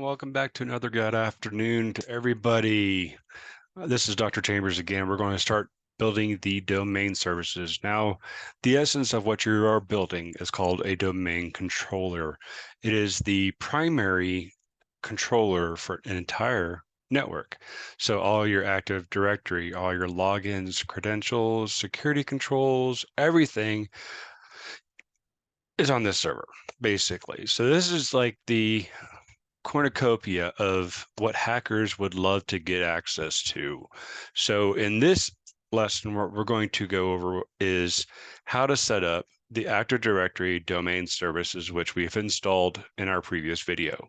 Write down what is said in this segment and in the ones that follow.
welcome back to another good afternoon to everybody. This is Dr. Chambers again. We're going to start building the domain services. Now, the essence of what you are building is called a domain controller. It is the primary controller for an entire network. So all your Active Directory, all your logins, credentials, security controls, everything is on this server, basically. So this is like the cornucopia of what hackers would love to get access to. So in this lesson, what we're going to go over is how to set up the Active Directory domain services, which we've installed in our previous video.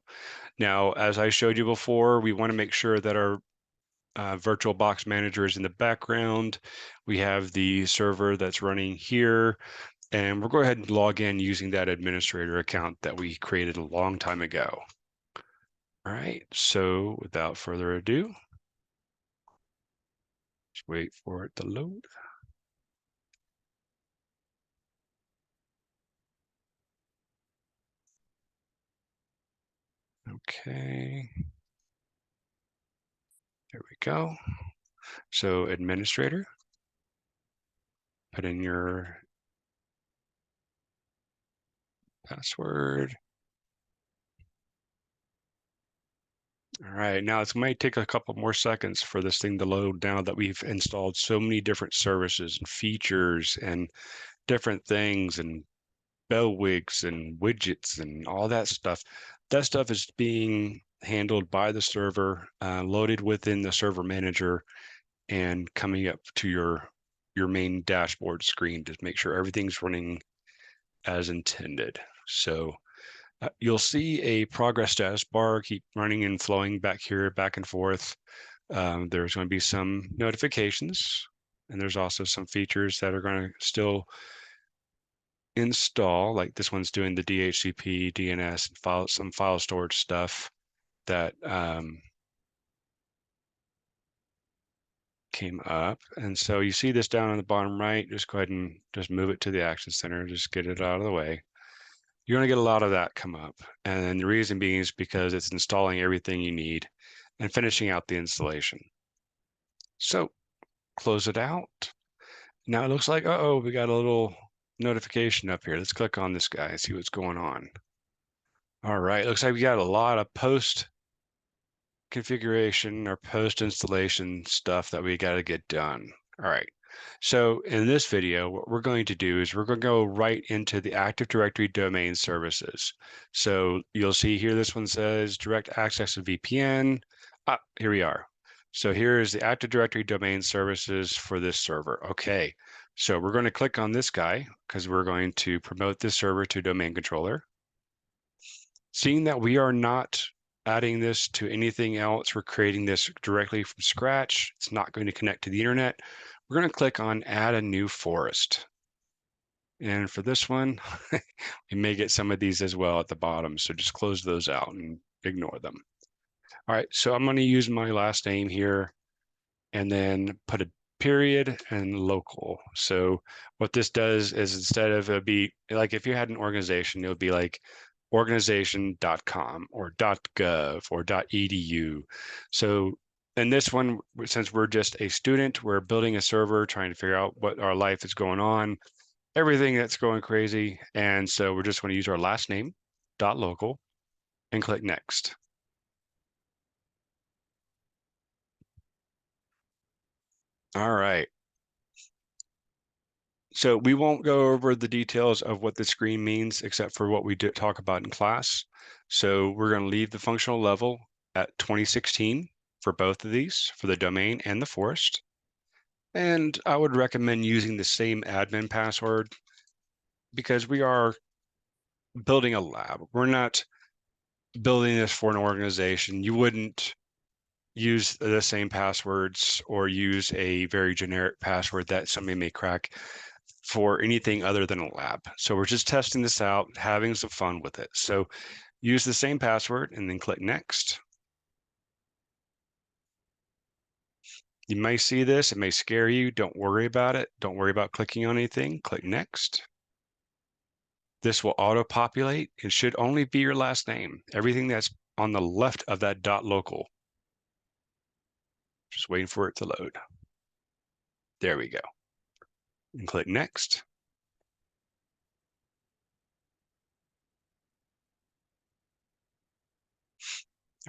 Now, as I showed you before, we want to make sure that our VirtualBox manager is in the background. We have the server that's running here, and we'll go ahead and log in using that administrator account that we created a long time ago. All right, so without further ado, just wait for it to load. Okay, there we go. So administrator, put in your password. All right, now it might take a couple more seconds for this thing to load now that we've installed so many different services and features and different things and bellwigs and widgets and all that stuff. That stuff is being handled by the server, loaded within the server manager, and coming up to your main dashboard screen to make sure everything's running as intended. So you'll see a progress status bar keep running and flowing back here, back and forth. There's going to be some notifications, and there's also some features that are going to still install, like this one's doing the DHCP, DNS, and some file storage stuff that came up. And so you see this down on the bottom right, just go ahead and just move it to the Action Center, just get it out of the way. You're going to get a lot of that come up. And the reason being is because it's installing everything you need and finishing out the installation. So close it out. Now it looks like, uh-oh, we got a little notification up here. Let's click on this guy and see what's going on. All right, looks like we got a lot of post configuration or post installation stuff that we got to get done. All right. So in this video, what we're going to do is we're going to go right into the Active Directory domain services. So you'll see here, this one says direct access to VPN. Here we are. So here is the Active Directory domain services for this server. Okay. So we're going to click on this guy because we're going to promote this server to domain controller. Seeing that we are not adding this to anything else, we're creating this directly from scratch. It's not going to connect to the internet. We're going to click on add a new forest. And for this one, we may get some of these as well at the bottom. So just close those out and ignore them. All right, so I'm going to use my last name here and then put a period and local. So what this does is instead of it be like if you had an organization, it would be like organization.com or .gov or .edu. So in this one, since we're just a student, we're building a server, trying to figure out what our life is going on, everything that's going crazy. And so we're just going to use our last name, .local, and click next. All right. So we won't go over the details of what the screen means, except for what we did talk about in class. So we're going to leave the functional level at 2016 for both of these, for the domain and the forest. And I would recommend using the same admin password because we are building a lab. We're not building this for an organization. You wouldn't use the same passwords or use a very generic password that somebody may crack for anything other than a lab. So we're just testing this out, having some fun with it. So use the same password and then click next. You may see this, it may scare you. Don't worry about it. Don't worry about clicking on anything. Click next. This will auto-populate. It should only be your last name. Everything that's on the left of that .local. Just waiting for it to load. There we go. And click next.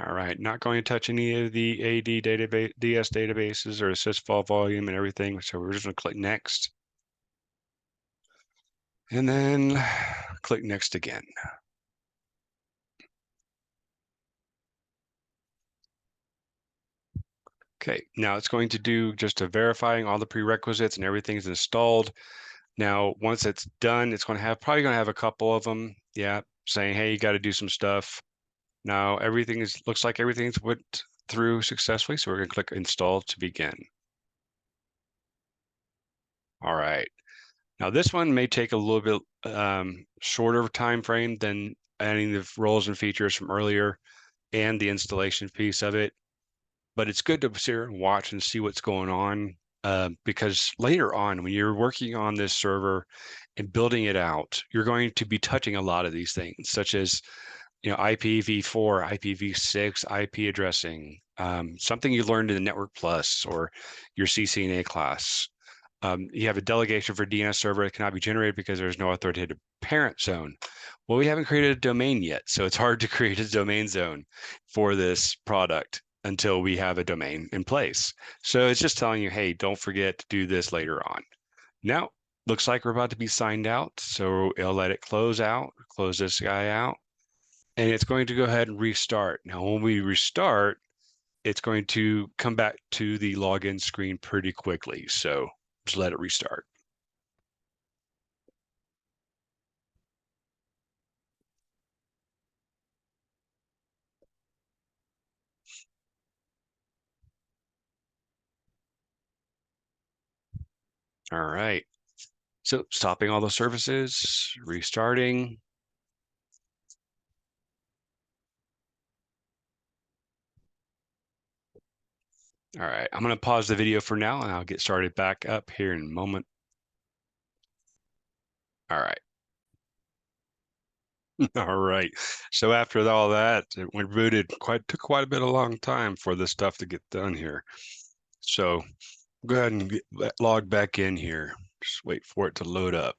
All right, not going to touch any of the AD database, DS databases or sysvol volume and everything. So we're just going to click next. And then click next again. Okay, now it's going to do just a verifying all the prerequisites and everything's installed. Now, once it's done, it's going to have probably going to have a couple of them, yeah, saying, hey, you got to do some stuff. Now everything looks like everything's went through successfully, so we're going to click install to begin. All right. Now this one may take a little bit shorter time frame than adding the roles and features from earlier and the installation piece of it. But it's good to sit here and watch and see what's going on because later on, when you're working on this server and building it out, you're going to be touching a lot of these things, such as IPv4, IPv6, IP addressing, something you learned in the Network Plus or your CCNA class. You have a delegation for DNS server that cannot be generated because there's no authoritative parent zone. Well, we haven't created a domain yet, so it's hard to create a domain zone for this product until we have a domain in place. So it's just telling you, hey, don't forget to do this later on. Now, looks like we're about to be signed out, so it'll let it close out, close this guy out, and it's going to go ahead and restart. Now, when we restart, it's going to come back to the login screen pretty quickly. So just let it restart. All right. So stopping all the services, restarting. All right, I'm going to pause the video for now and I'll get started back up here in a moment. All right. All right. So after all that, it went booted took quite a bit of long time for this stuff to get done here. So go ahead and log back in here. Just wait for it to load up.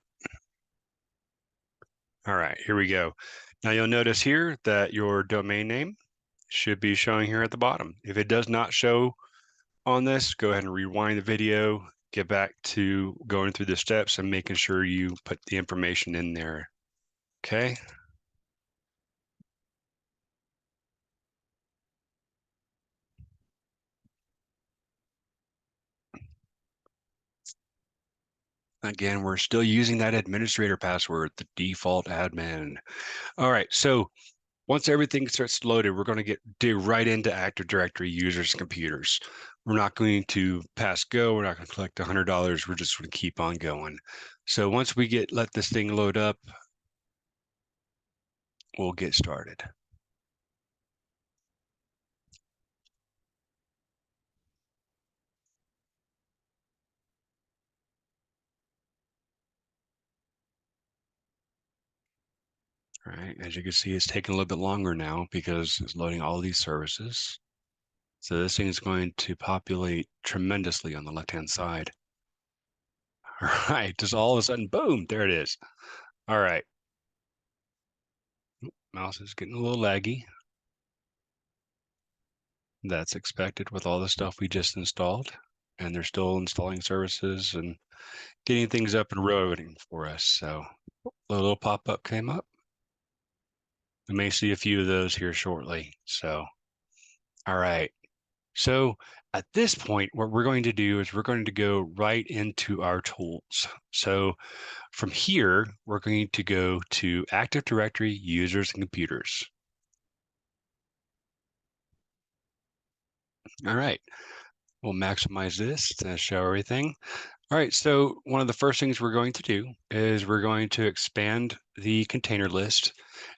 All right, here we go. Now you'll notice here that your domain name should be showing here at the bottom. If it does not show on this, go ahead and rewind the video, get back to going through the steps and making sure you put the information in there. Okay. Again, we're still using that administrator password, the default admin. All right, so once everything starts loaded, we're going to dig right into Active Directory users and computers. We're not going to pass go. We're not going to collect $100. We're just going to keep on going. So once we let this thing load up, we'll get started. All right, as you can see, it's taking a little bit longer now because it's loading all these services. So this thing is going to populate tremendously on the left-hand side. All right, just all of a sudden, boom, there it is. All right. Mouse is getting a little laggy. That's expected with all the stuff we just installed. And they're still installing services and getting things up and rolling for us. So a little pop-up came up. We may see a few of those here shortly. So, all right. So at this point, what we're going to do is we're going to go right into our tools. So from here, we're going to go to Active Directory users and computers. All right. We'll maximize this to show everything. All right, so one of the first things we're going to do is we're going to expand the container list,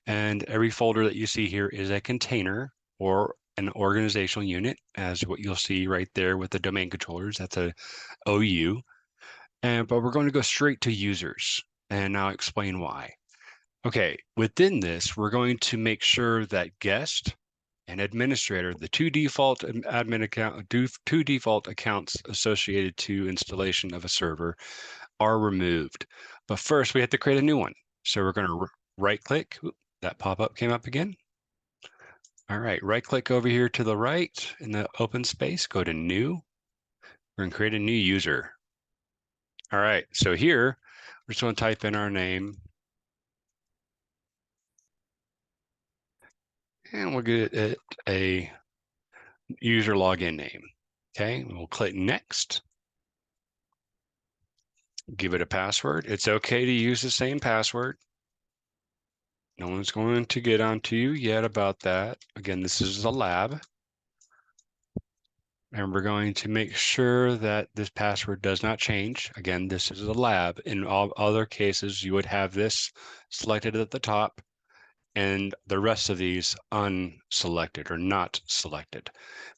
and every folder that you see here is a container or an organizational unit, as what you'll see right there with the domain controllers. That's a OU, but we're going to go straight to users, and I'll explain why. Okay, within this, we're going to make sure that guest and administrator, the two default accounts associated to installation of a server are removed. But first, we have to create a new one. So we're going to right click. That pop-up came up again. All right, right click over here to the right in the open space, go to new. We're going to create a new user. All right, so here, we're just going to type in our name. And we'll get it a user login name. Okay, we'll click next. Give it a password. It's okay to use the same password. No one's going to get onto you yet about that. Again, this is a lab. And we're going to make sure that this password does not change. Again, this is a lab. In all other cases, you would have this selected at the top and the rest of these unselected or not selected.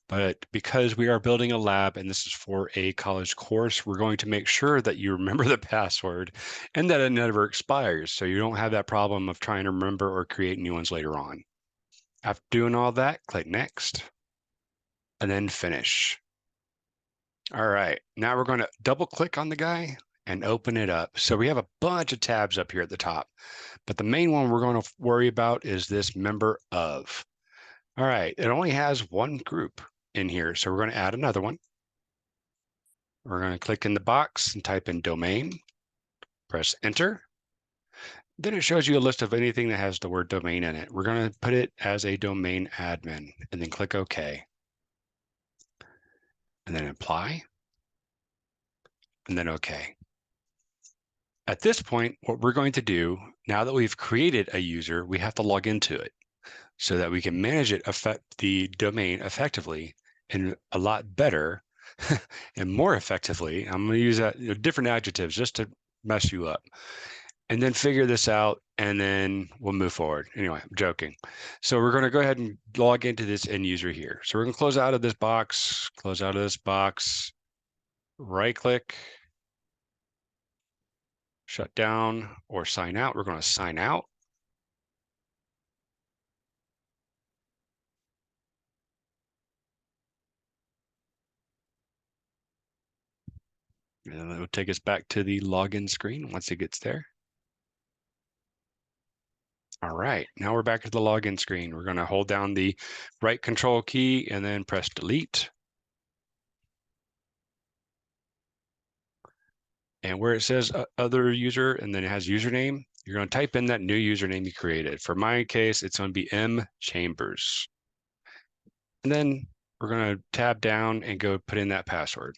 But because we are building a lab and this is for a college course, we're going to make sure that you remember the password and that it never expires. So you don't have that problem of trying to remember or create new ones later on. After doing all that, click next and then finish. All right, now we're going to double click on the guy and open it up. So we have a bunch of tabs up here at the top, but the main one we're going to worry about is this member of. All right, it only has one group in here, so we're going to add another one. We're going to click in the box and type in domain, press enter. Then it shows you a list of anything that has the word domain in it. We're going to put it as a domain admin and then click OK. And then apply and then OK. At this point, what we're going to do, now that we've created a user, we have to log into it so that we can manage it, the domain effectively and a lot better and more effectively. I'm going to use different adjectives just to mess you up. And then figure this out, and then we'll move forward. Anyway, I'm joking. So we're going to go ahead and log into this end user here. So we're going to close out of this box, right click, shut down or sign out. We're going to sign out. And it'll take us back to the login screen once it gets there. All right, now we're back at the login screen. We're going to hold down the right control key and then press delete. And where it says other user and then it has username, you're going to type in that new username you created. For my case, it's going to be M Chambers. And then we're going to tab down and go put in that password.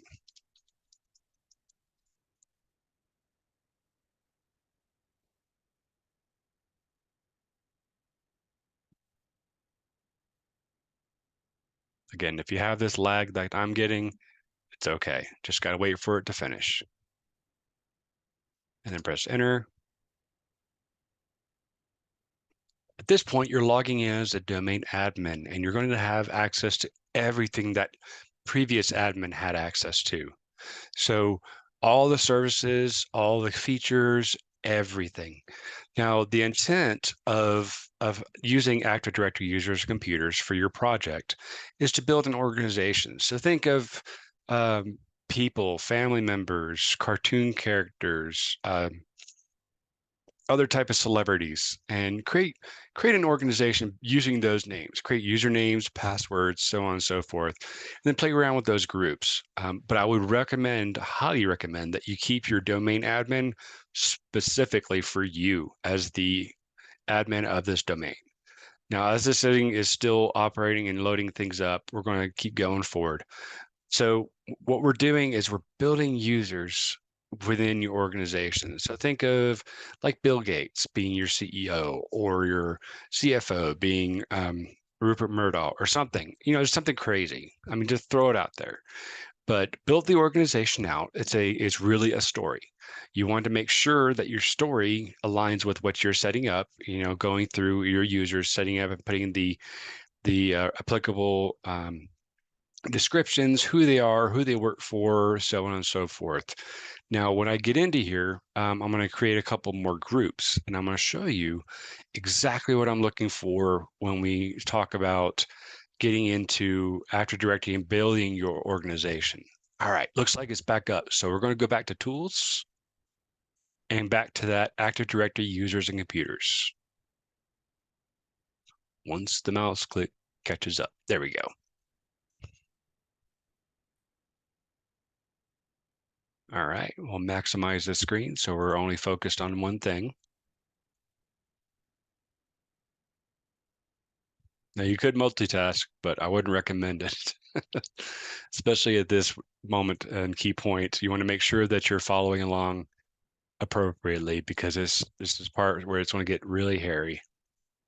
Again, if you have this lag that I'm getting, it's okay. Just got to wait for it to finish. And then press enter. At this point, you're logging in as a domain admin, and you're going to have access to everything that previous admin had access to. So all the services, all the features, everything. Now, the intent of using Active Directory users' computers for your project is to build an organization. So think of people, family members, cartoon characters, other type of celebrities, and create an organization using those names, create usernames, passwords, so on and so forth, and then play around with those groups. But I would recommend, highly recommend, that you keep your domain admin specifically for you as the admin of this domain. Now, as this thing is still operating and loading things up, we're going to keep going forward. So what we're doing is we're building users within your organization. So think of like Bill Gates being your CEO or your CFO being Rupert Murdoch or something, something crazy. I mean, just throw it out there. But build the organization out. It's really a story. You want to make sure that your story aligns with what you're setting up, going through your users, setting up and putting the applicable descriptions, who they are, who they work for, so on and so forth. Now, when I get into here, I'm going to create a couple more groups, and I'm going to show you exactly what I'm looking for when we talk about getting into Active Directory and building your organization. All right, looks like it's back up. So we're going to go back to Tools and back to that Active Directory users and computers. Once the mouse click catches up. There we go. All right, we'll maximize the screen so we're only focused on one thing. Now you could multitask, but I wouldn't recommend it, especially at this moment and key point. You want to make sure that you're following along appropriately because this is part where it's going to get really hairy.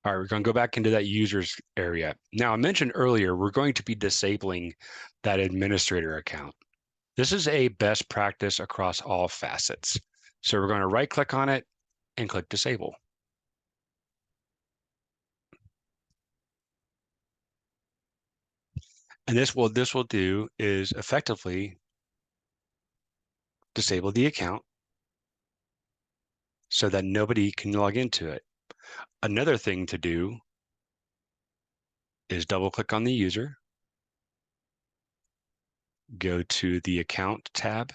All right, we're going to go back into that users area. Now, I mentioned earlier, we're going to be disabling that administrator account. This is a best practice across all facets. So we're going to right click on it and click disable. And this will do is effectively disable the account so that nobody can log into it. Another thing to do is double click on the user, go to the account tab,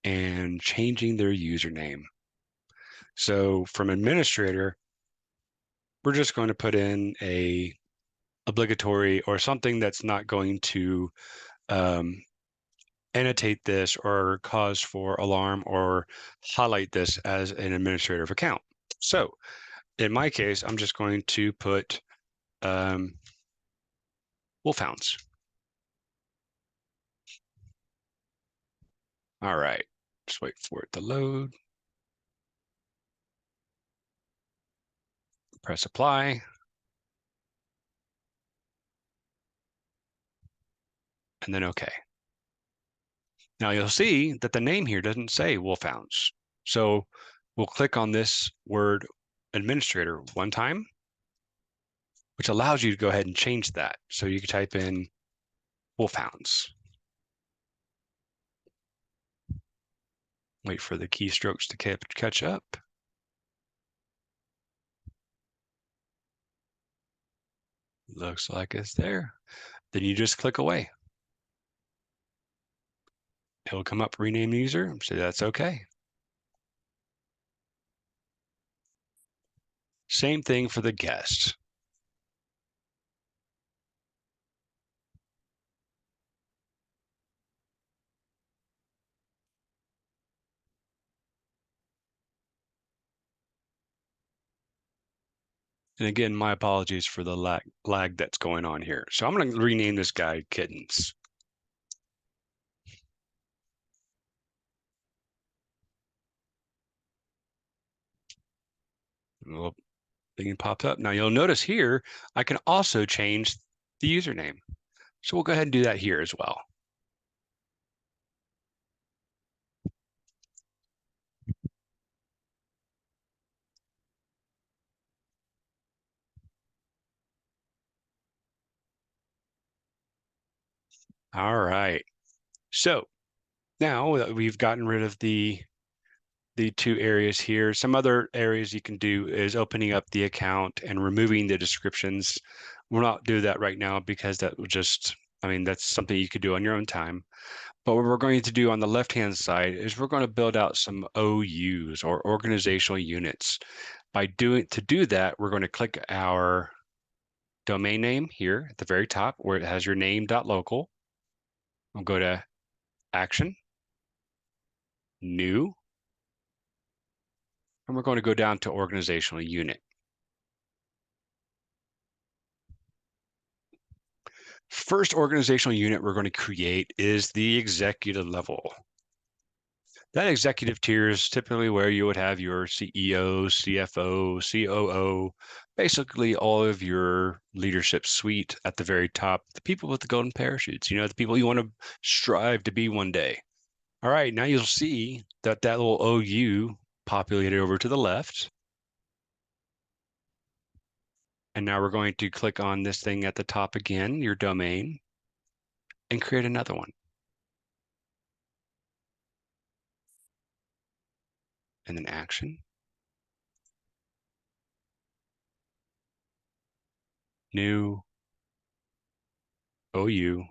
and changing their username. So from administrator, we're just going to put in a obligatory or something that's not going to annotate this or cause for alarm or highlight this as an administrative account. So in my case, I'm just going to put Wolfhounds. All right, just wait for it to load. Press apply. And then OK. Now you'll see that the name here doesn't say Wolfhounds. So we'll click on this word administrator one time, which allows you to go ahead and change that. So you can type in Wolfhounds. Wait for the keystrokes to catch up. Looks like it's there. Then you just click away. It'll come up, rename user, so that's okay. Same thing for the guest. And again, my apologies for the lag that's going on here. So I'm going to rename this guy Kittens. A little thing pops up. Now you'll notice here, I can also change the username. So we'll go ahead and do that here as well. All right. So now that we've gotten rid of the two areas here, some other areas you can do is opening up the account and removing the descriptions. We'll not do that right now because that would just, I mean, that's something you could do on your own time. But what we're going to do on the left-hand side is we're going to build out some OUs or organizational units. To do that, we're going to click our domain name here at the very top where it has your name.local. We'll go to Action, New, and we're going to go down to Organizational Unit. First organizational unit we're going to create is the executive level. That executive tier is typically where you would have your CEO, CFO, COO, basically all of your leadership suite at the very top, the people with the golden parachutes, the people you want to strive to be one day. All right, now you'll see that little OU populated over to the left. And now we're going to click on this thing at the top again, your domain, and create another one. And then Action, new, OU.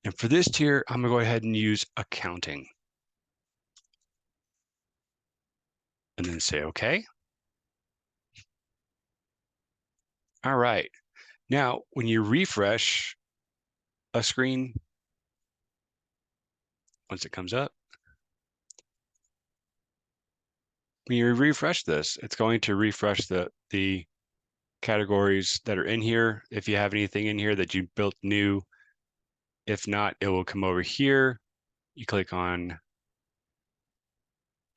And for this tier, I'm gonna go ahead and use accounting. And then say okay. All right. Now, when you refresh a screen, once it comes up, when you refresh this, it's going to refresh the categories that are in here. If you have anything in here that you built new, if not, it will come over here. You click on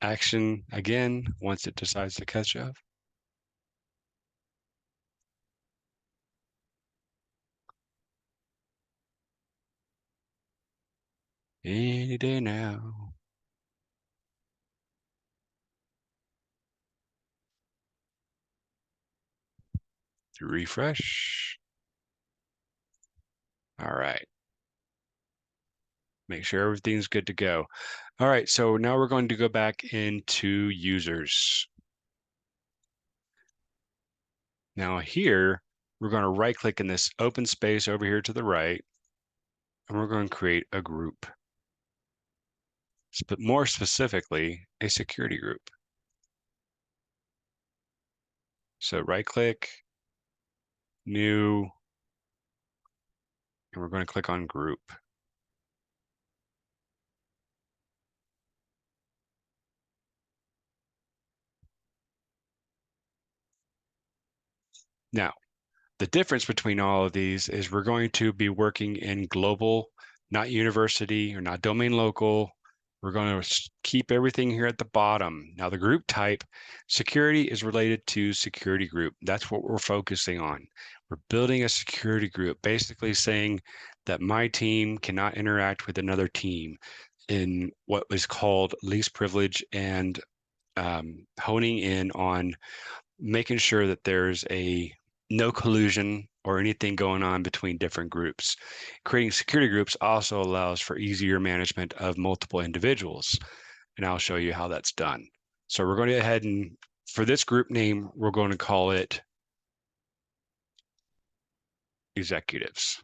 action again once it decides to catch up. Any day now. Refresh. All right. Make sure everything's good to go. All right, so now we're going to go back into users. Now here, we're going to right click in this open space over here to the right, and we're going to create a group. But more specifically, a security group. So right click, new, and we're going to click on group. Now, the difference between all of these is we're going to be working in global, not university or not domain local. We're going to keep everything here at the bottom. Now the group type, security is related to security group. That's what we're focusing on. We're building a security group, basically saying that my team cannot interact with another team in what is called least privilege and honing in on making sure that there's no collusion or anything going on between different groups. Creating security groups also allows for easier management of multiple individuals. And I'll show you how that's done. So we're going to go ahead and for this group name, we're going to call it executives.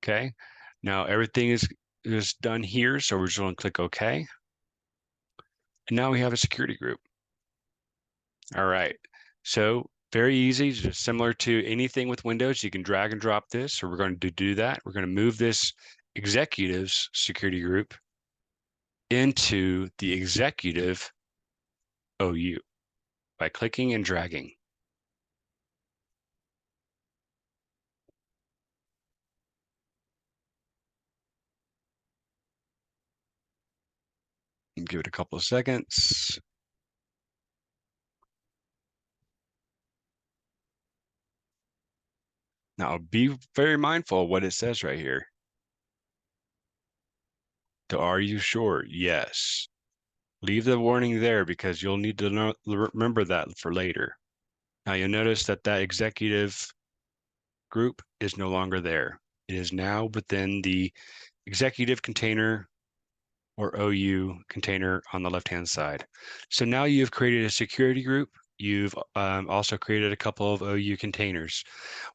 Okay. Now everything is done here. So we're just going to click OK. And now we have a security group. All right. So very easy, just similar to anything with Windows. You can drag and drop this. So we're going to do that. We're going to move this executives security group into the executive OU by clicking and dragging. And give it a couple of seconds. Now be very mindful of what it says right here. Are you sure? Yes. Leave the warning there because you'll need to remember that for later. Now you'll notice that executive group is no longer there. It is now within the executive container or OU container on the left-hand side. So now you've created a security group. You've also created a couple of OU containers.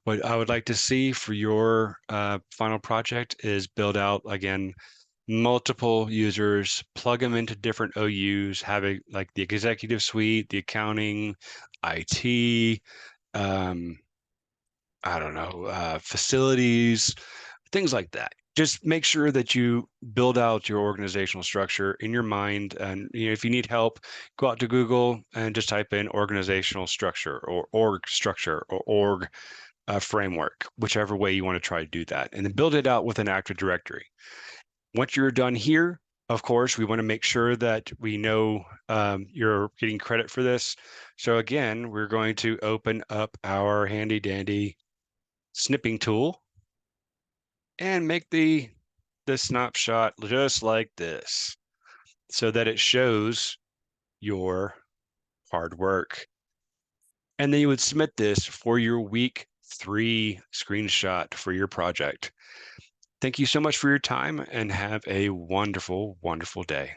What I would like to see for your final project is build out, again, multiple users, plug them into different OUs, having like the executive suite, the accounting, IT, I don't know, facilities, things like that. Just make sure that you build out your organizational structure in your mind. And if you need help, go out to Google and just type in organizational structure or org structure or org framework, whichever way you want to try to do that. And then build it out with an Active Directory. Once you're done here, of course, we want to make sure that we know you're getting credit for this. So again, we're going to open up our handy dandy snipping tool and make the snapshot just like this so that it shows your hard work. And then you would submit this for your week 3 screenshot for your project. Thank you so much for your time and have a wonderful, wonderful day.